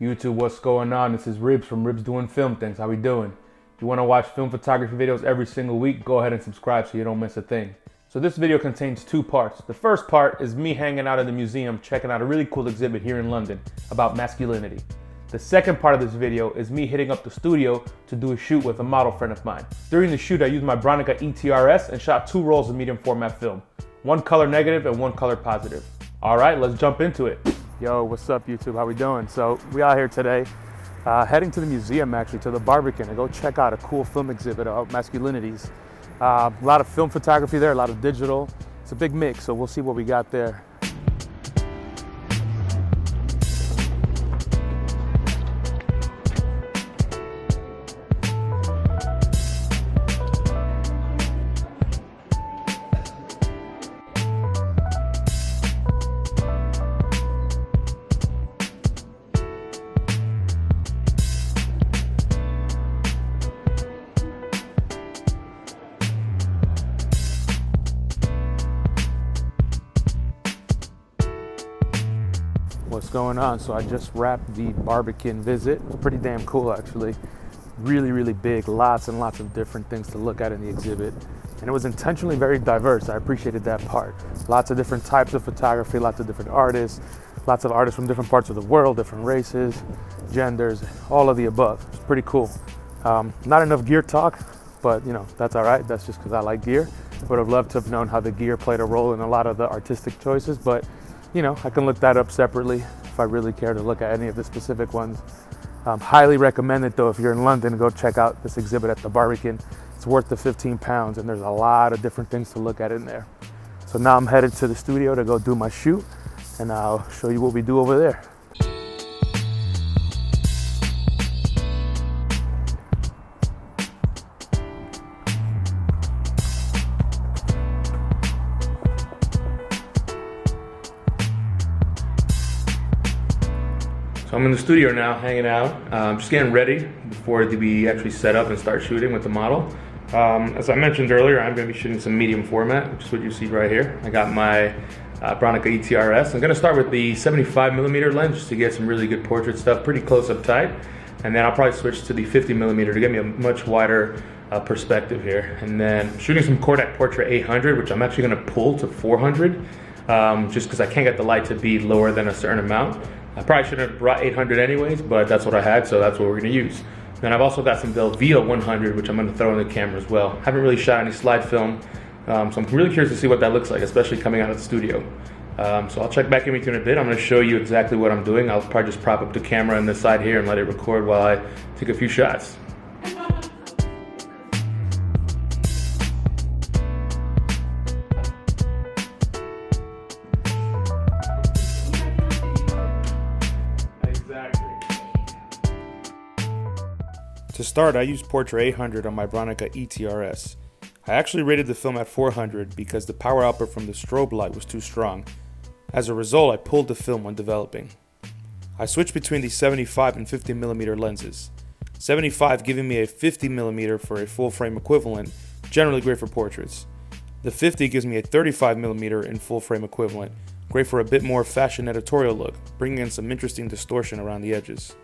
YouTube, what's going on? This is Ribs from Ribs Doing Film Things. How we doing? If you want to watch film photography videos every single week, go ahead and subscribe so you don't miss a thing. So this video contains two parts. The first part is me hanging out in the museum checking out a really cool exhibit here in London about masculinity. The second part of this video is me hitting up the studio to do a shoot with a model friend of mine. During the shoot, I used my Bronica ETRS and shot 2 rolls of medium format film. One color negative and one color positive. All right, let's jump into it. Yo, what's up YouTube? How we doing? So we out here today, heading to the museum actually, to the Barbican, to go check out a cool film exhibit of Masculinities. A lot of film photography there, a lot of digital. It's a big mix, so we'll see what we got there. What's going on? So I just wrapped the Barbican visit. It was pretty damn cool actually. Really big, lots and lots of different things to look at in the exhibit. And it was intentionally very diverse. I appreciated that part. Lots of different types of photography, lots of different artists, lots of artists from different parts of the world, different races, genders, all of the above. It's pretty cool. Not enough gear talk, but you know, that's all right. That's just because I like gear. Would have loved to have known how the gear played a role in a lot of the artistic choices, but you know, I can look that up separately if I really care to look at any of the specific ones. Highly recommend it though. If you're in London, go check out this exhibit at the Barbican. It's worth the 15 pounds and there's a lot of different things to look at in there. So now I'm headed to the studio to go do my shoot and I'll show you what we do over there. So I'm in the studio now, hanging out, just getting ready before we actually set up and start shooting with the model. As I mentioned earlier, I'm going to be shooting some medium format, which is what you see right here. I got my Bronica ETRS. I'm going to start with the 75mm lens just to get some really good portrait stuff, pretty close up tight. And then I'll probably switch to the 50mm to get me a much wider perspective here. And then I'm shooting some Kodak Portrait 800, which I'm actually going to pull to 400, just because I can't get the light to be lower than a certain amount. I probably shouldn't have brought 800 anyways, but that's what I had, so that's what we're going to use. Then I've also got some Velvia 100, which I'm going to throw in the camera as well. Haven't really shot any slide film, so I'm really curious to see what that looks like, especially coming out of the studio. So I'll check back in with you in a bit. I'm going to show you exactly what I'm doing. I'll probably just prop up the camera on this side here and let it record while I take a few shots. To start, I used Portrait 800 on my Bronica ETRS. I actually rated the film at 400 because the power output from the strobe light was too strong. As a result, I pulled the film when developing. I switched between the 75 and 50mm lenses. 75 giving me a 50mm for a full frame equivalent, generally great for portraits. The 50 gives me a 35mm in full frame equivalent, great for a bit more fashion editorial look, bringing in some interesting distortion around the edges.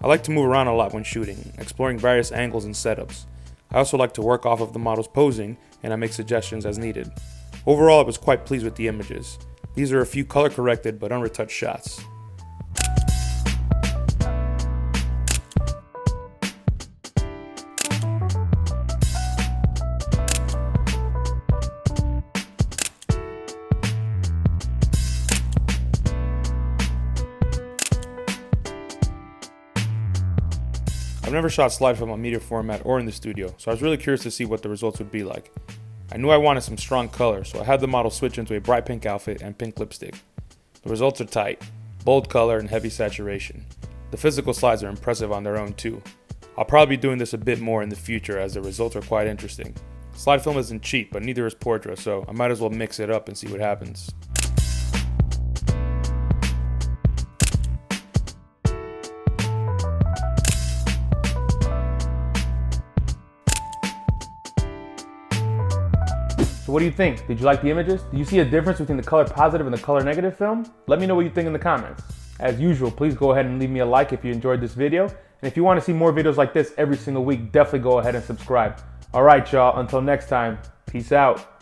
I like to move around a lot when shooting, exploring various angles and setups. I also like to work off of the model's posing, and I make suggestions as needed. Overall, I was quite pleased with the images. These are a few color corrected but unretouched shots. I've never shot slide film on medium format or in the studio, so I was really curious to see what the results would be like. I knew I wanted some strong color, so I had the model switch into a bright pink outfit and pink lipstick. The results are tight, bold color and heavy saturation. The physical slides are impressive on their own too. I'll probably be doing this a bit more in the future as the results are quite interesting. Slide film isn't cheap, but neither is Portra, so I might as well mix it up and see what happens. So what do you think? Did you like the images? Do you see a difference between the color positive and the color negative film? Let me know what you think in the comments. As usual, please go ahead and leave me a like if you enjoyed this video. And if you want to see more videos like this every single week, definitely go ahead and subscribe. All right, y'all, until next time, peace out.